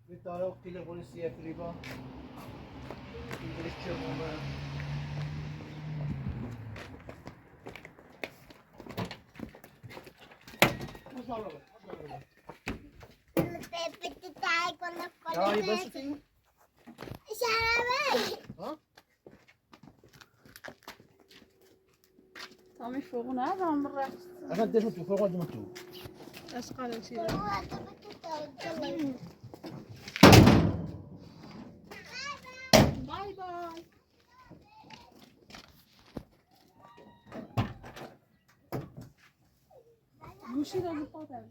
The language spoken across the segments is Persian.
Vittorio, pile polizia, Fariba. İngilizce bomba. Ja, je beste ding. Huh? طعمي فوقنا هذا من رحت أنا بديش متو فوق ولا متو. ايش قال لك سيدي باي باي گوشی رو بخوردم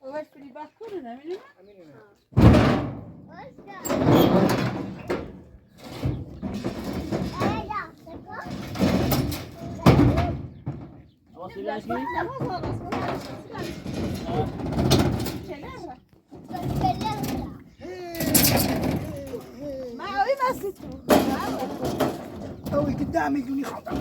اول فریبا کنه نمیدونم أوي قدامي يجوني خطأ.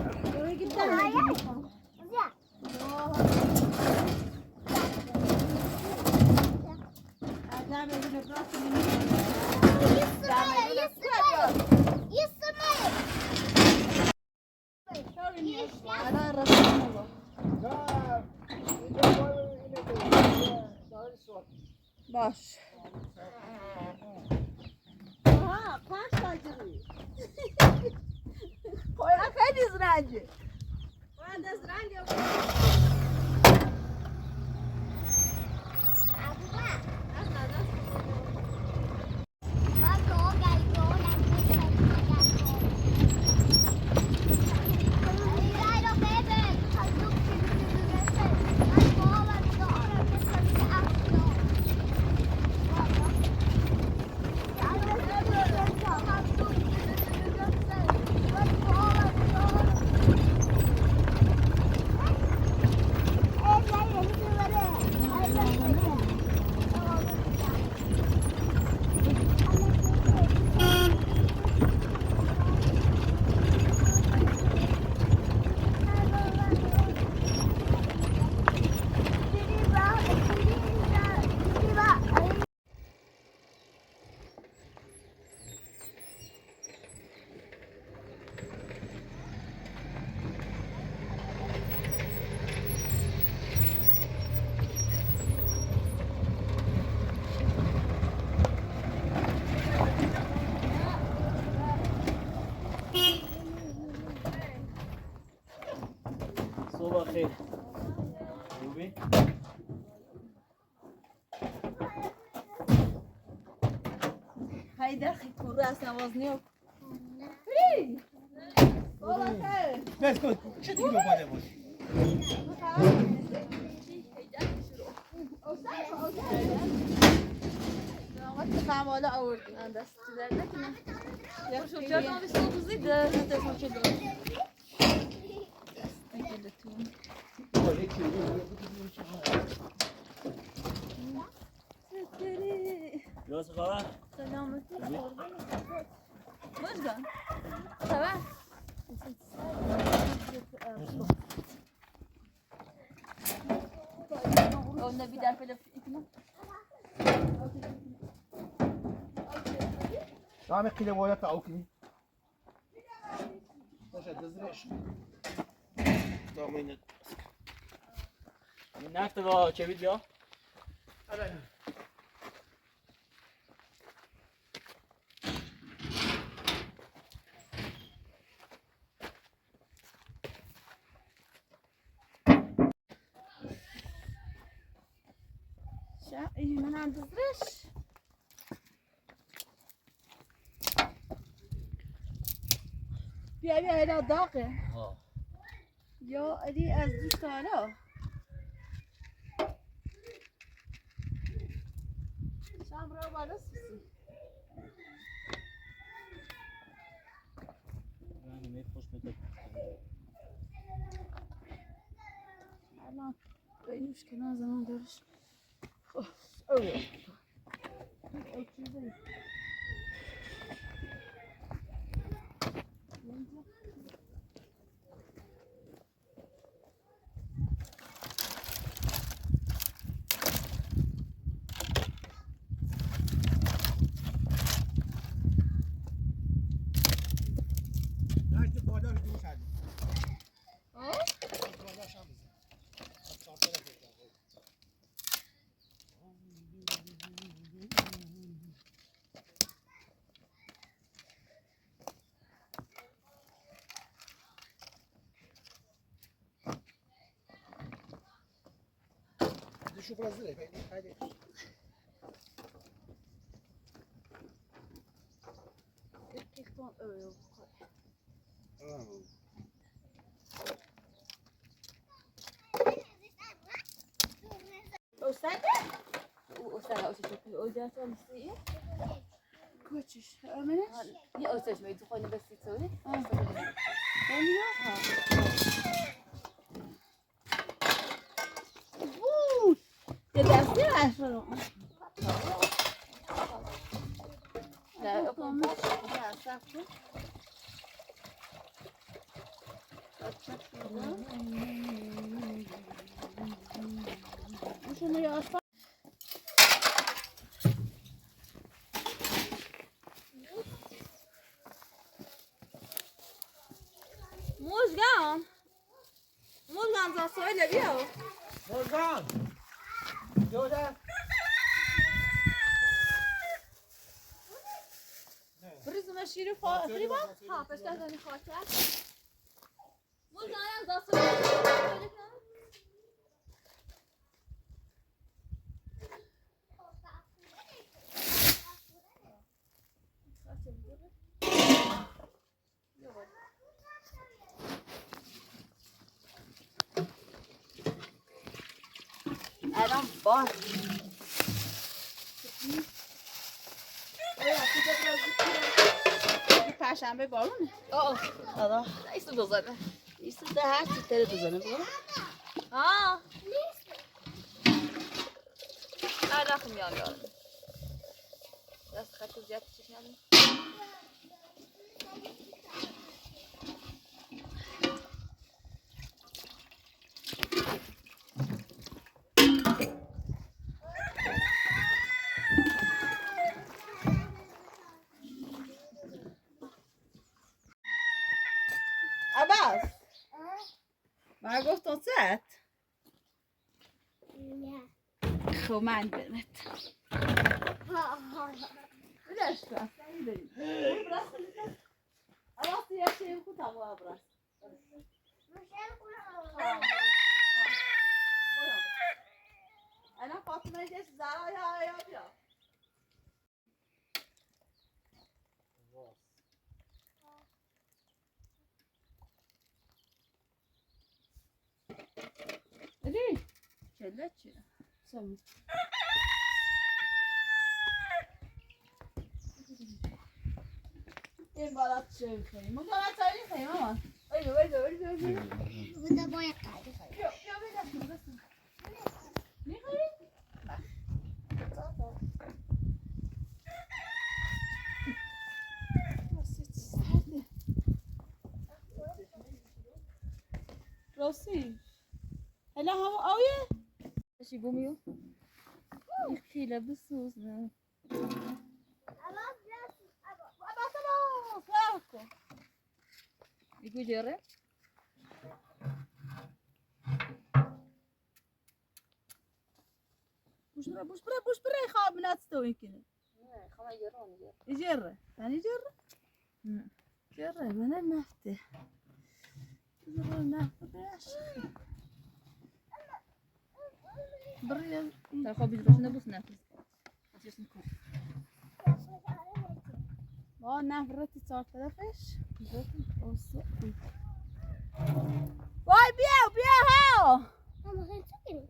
باش آها پنج تاجری خوینا خیلی زرنگه باید از رنگ صبح خیر. خوبی؟ هاي داخل كل راس نوازني فري والله خير بس کن چه دیگه باده بود فهم ولا أورد أنا بس تدرك Ja, zo ver dan is het nog niet de telefoon doen. درست خبر؟ سلامتی باش کن خبر اون نبی در فیلم دام قیله باید تا اوکی باشه دزرش دام اینه نفت با چه بید یا؟ آره شا إيه من عند زرش بیا بیا اینا داغه یا علی از دوست حالا شام رو بالا سوسی الان اینوش کنار زمان دارش اوه نه بالا رو دور کردیم بالاش هم شوف رزله هذه استاد اوسش اوجات مستيه کوچش منش یه اوسش می تو خونه بس تسوي نمیاد یه دستی رفت لا شما یا اصلا موزگان za söyle بیا مرجان جوده بریزم شیر فریبا ها پس دادن خاطر موزگان za söyle الان باز پرشنبه بارونه آه ایستو بزنه ایستو ده هر چی تره بزنه بگم آه علاقه میام یارم دست خط زیاد چشم عباس ما گفتم ست خب من برمت بدش کن عباس یه شیء بکن تمام عباس بهش زرا یا بیا Ali kelle چیه سمی این بالات چه می‌خوای مدارت چایی می‌خوای مامان بیا بوده باید قاعده خواهی بیا می‌خوای راستی هلا هم آویه شي بوميو خيلة بسوس نه يقول جرب بوش برا خاب من تستوي كده خما يجرون يجرب يعني يجرب جرب انا نفته جرب نفته باش بريا ترى خو بيجروش نبوس نفس عشان نكون ما نفرت صار طرفش واي بيا ها ماما خیلی سکنی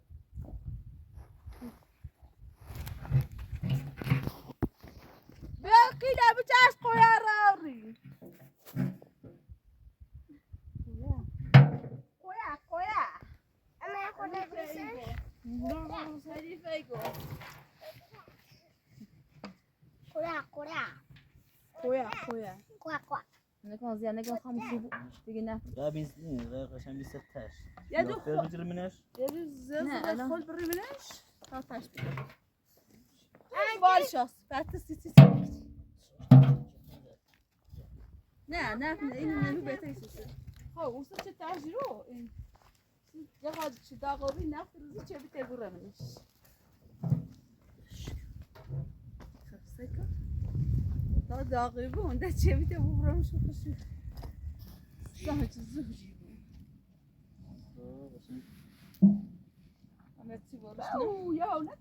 بيا كده بتاعش قويا راوري قويا اما خودت بسه هدي فيكو قويا kwa kwa نكون زين نكون خمس يبو تيجي ناكل لا بيزني غير عشان بيستاش يا لو دوخ بيرجر مناش زلزل خل بري مناش 13 بالشاس فاتستي نه ناكل این منو بهتر است ها وصل چه تاجرو یا خود چه داغوی نفروزی چه بیت بره منش خفسکا تا داغی بون ده چه بیت بره منش خوشی سه چیز زوجی اما چی بارش نه یا نه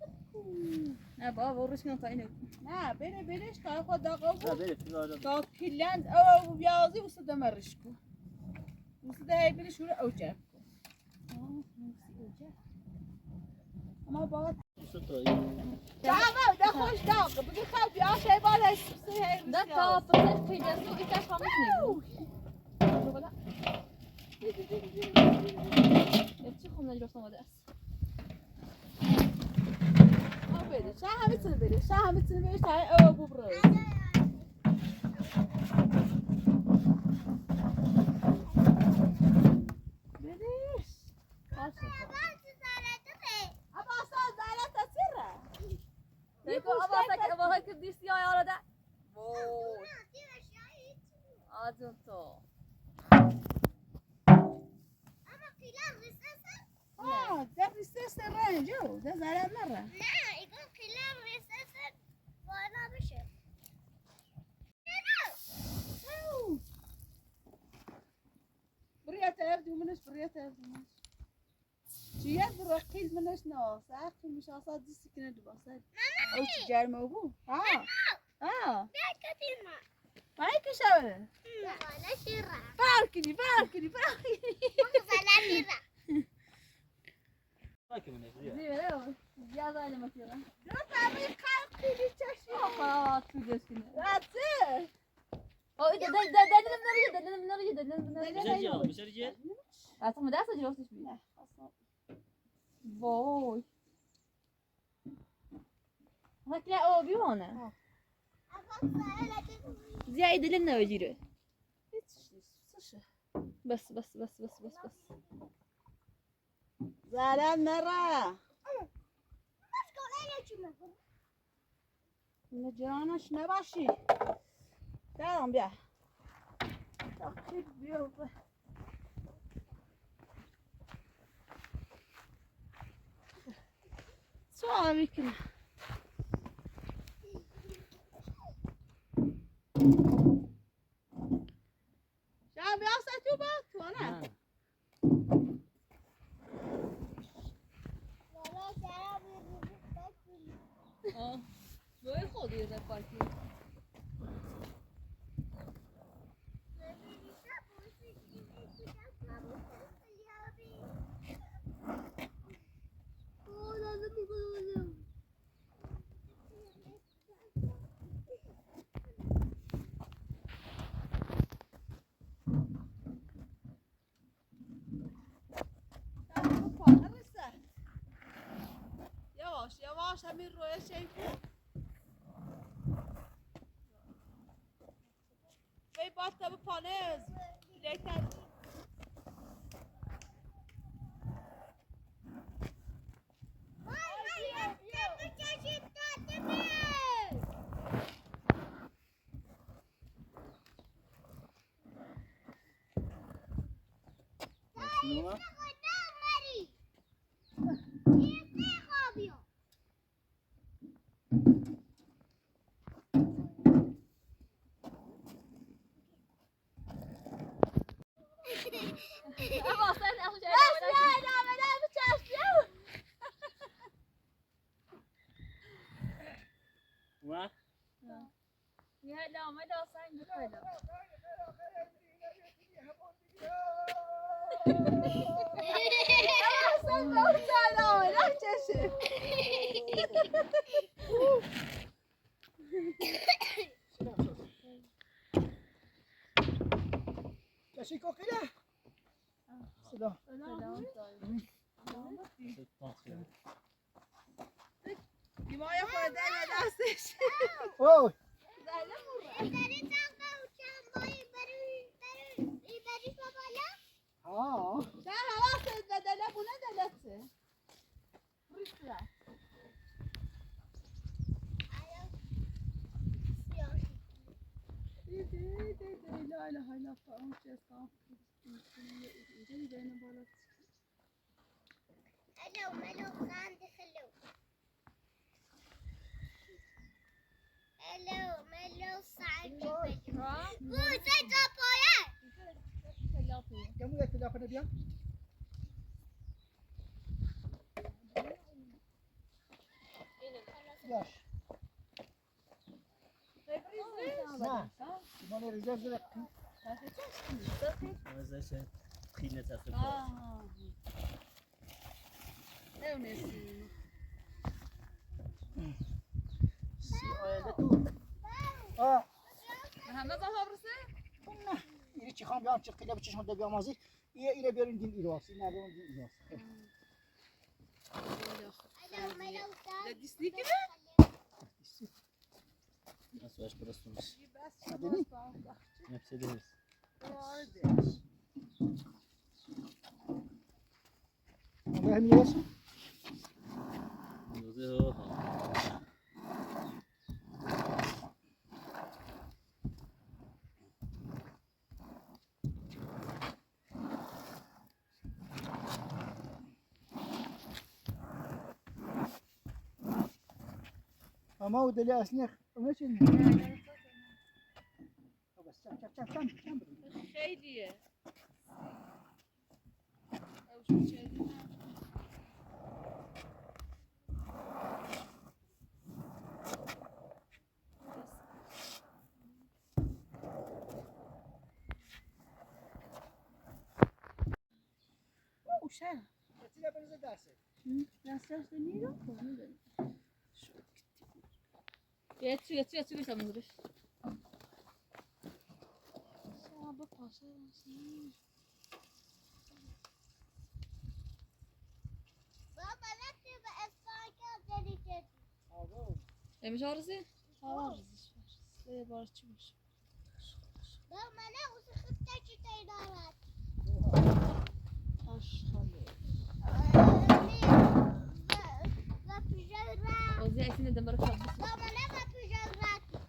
نه بابا ورش من قاينه نه بینش تا خود داغو لا بيرك في الواجب تا کلند او بیازی وصل دمرشکو وصل ده هی بینش وره اوجه اما باید شو طيب داغه ده خوش داغه بگی خب یا شی بالش سه ده تا بتاع في جسو انت خامسني ولا يبتي خمنا جرسنا وداس بده شا همتون بده تا او ببرز بدیش ابا اصلا زالت تسیره ليكو ابا هيك ديس يا يا ده وو ازون تو ده بیستست رنجو ده زالت مره نه ایگون کلم ریسسن بالا بشه بريا تبدو منش چیه برقیل منش نه ساخت مش آساد دیسی کنه دو باسد او چی جرمه بو بیا کتیما مایی که شبه بالا شیرا برکنی بالا شیرا باكي مناش زي لا زياده انا ما كده نه تابعی خلقی چشم خلاص في جسنا راسه او ده بشرجل بشرجل اصلا ما داس جوستش بي وای هكلا او بيونه زياده لنا وجيره بس زالت مره نجرانش نباشی درم بیا تاکید بیا سوال میکنه شام بیا تو با تو نه جای خودی در پارکی یواش یواش همین روی شیفو بی باتا به پانز لیتر مسلومه؟ و؟ لا ما لا صايم بخير کشی کوکیله صدا دیمای خورده دستش اوه ها در حواست بدله بونه دلته ریسته لا اله الا الله فراموش اسلام اینجا بین بالا الو عندي خلو الو صعد بوزة جابايا كم وقت تدافع بيها؟ ياش نه من رزرو زدم ازش خیلی تفکر نمی‌دونستیم سی آینده تو آه محمد آقا برسه نه اینی چی خواهم بیام چه قیله بچشم ده بیامازی اینه بیارین دین ایراس این نبیارین دین ایراس دیستی که مسواش برستونش مدنی؟ نفسه درست والله هم ياس دوزه ها اما ودلي اسنيخ ماشي بس كم خیلیه او شو چه وشا تيلا بنزل داسه دستش نیرو یه بیشتر منظورش با پاسه بابا رفتي بأسبانيا جديد مش عارزه؟ عارزش یه بار چی میشه بابا أنا وسخت شيء دارات آشغاله بابا وزي عايزين ندمر كلاب بس أنا ما في جرات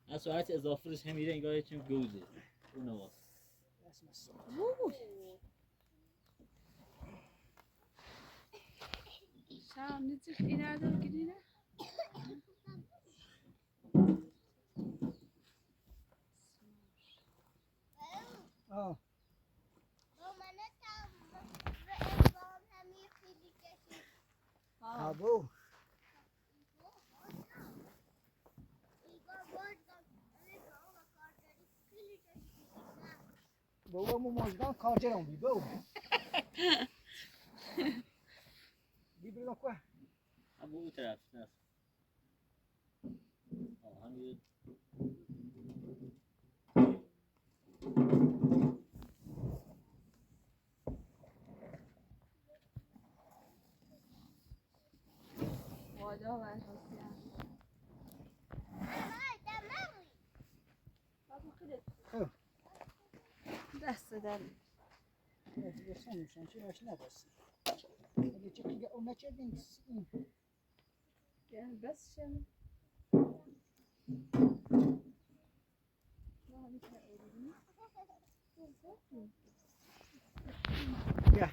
از ساعت اضافهش هم میره انگار چون گوزه اون نواز اسم الصوت. شام نتیجه این نداره که دیره. آه ابو بابا مو مجدان کارجرم بی بابا بی برو کو هم اون طرف نه همین واجه و حسیان. دست داری. نتیجه میشن چی ماشین نداشت اگه چه دیگه اون نچه نیست گل بس شم. بیا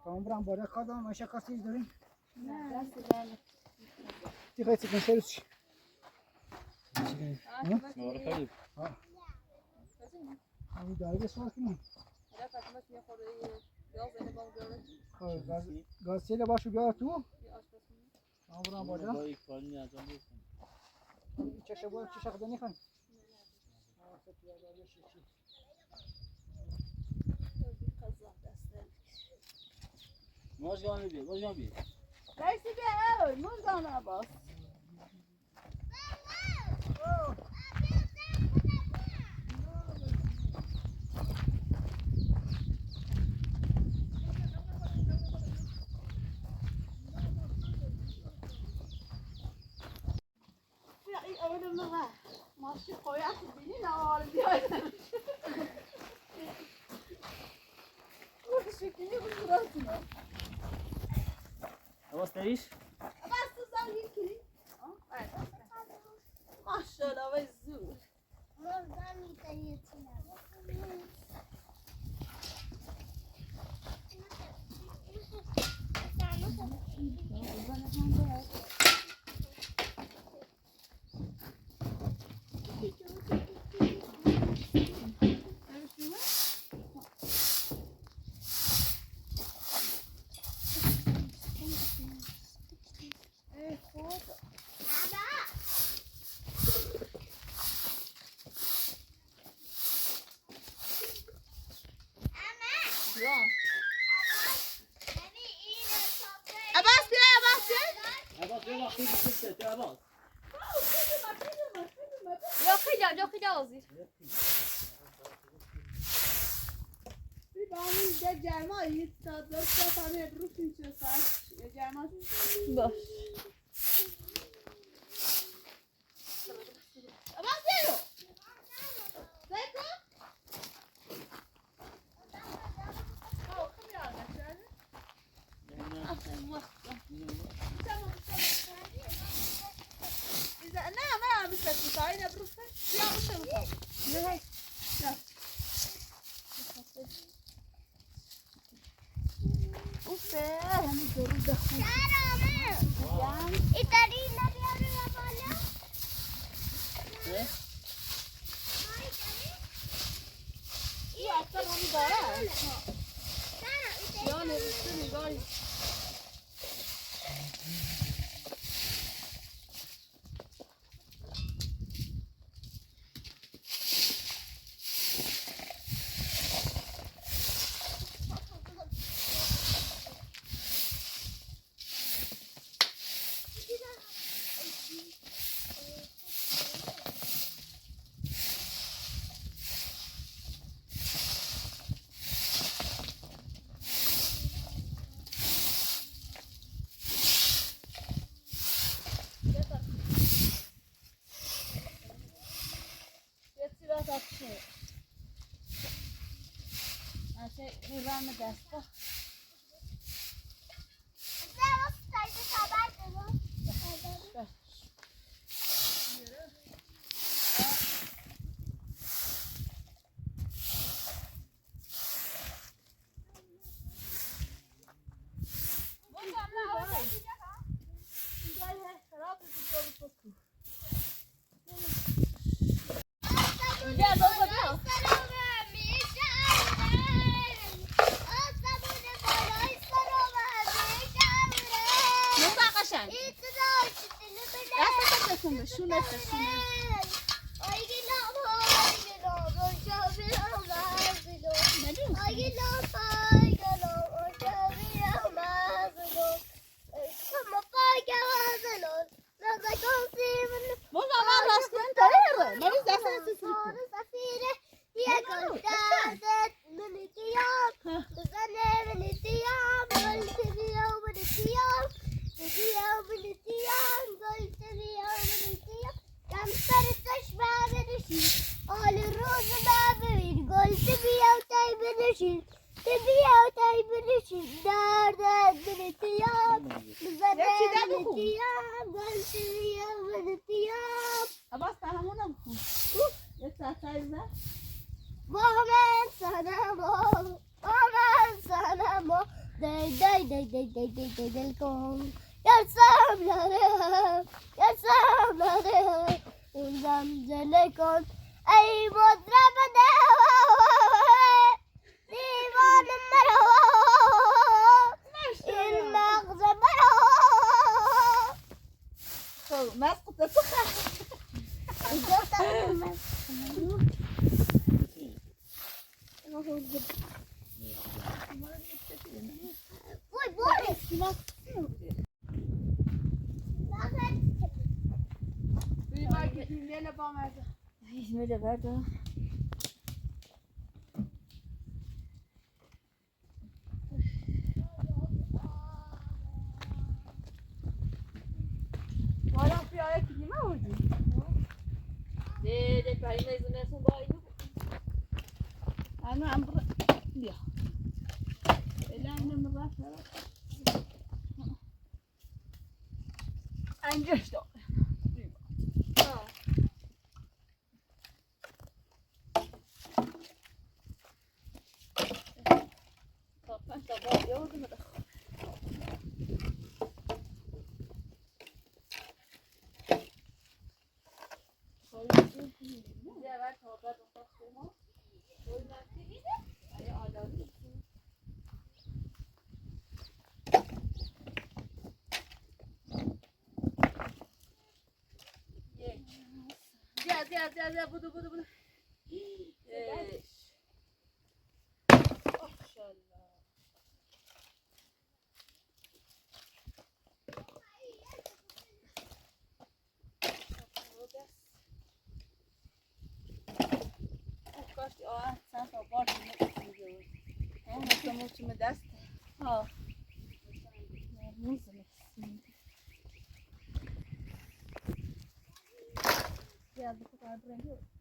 کامران بالا کادم ماشه کسی داریم نه دست داری. دیگه چی کنسرت چی خیلی همین داره به سوال کنیم گاز سیل باشو بیار تو کامران بالا با یک کاری انجام بدیم چه شبو چه شخص نمیخوان ماجگان بیا ماجگان بیا رئیسی بیا اوی مزدان عباس. ماشی قویت بینی نوار بیاید او شکلی بود راسونه عباس دریش بس تو زن یکی ماشالله وای زور عباس بیا عباس بیا عباس بیا وقتی بسیار تو عباس جا خیلی آزیر همین ده جرمایی تا دست همه روز میشه ساعت جرما باش عباس بیا سیکو نه ما مش بس تعالي بروح يا مش لا اوفه همین درود بخون یا اکثر همین داره یا نوشته نگاری میرم دستا اینجا بابا بیا نوتا قشنگ دستت بکن به شونت مولا ما راست کن تو رو مریض دستت عباس همونو بخون یک ساعت ایزه ای مطرب دیوان مرا این مغز مرا خب مسقط تو میده برده والا پیاده کدیمه بودی ده پرینه زمستون با اینو انا عم بیا الا انا مرات انجش دو انت با یاد مدخ زیاد تا بعد وقت ما قول نکنید ای آدمی زیاد بودو ماشاءالله کاش سن تا بار میگه اون مستموچ دست ها موزه زیاد بخواد بریم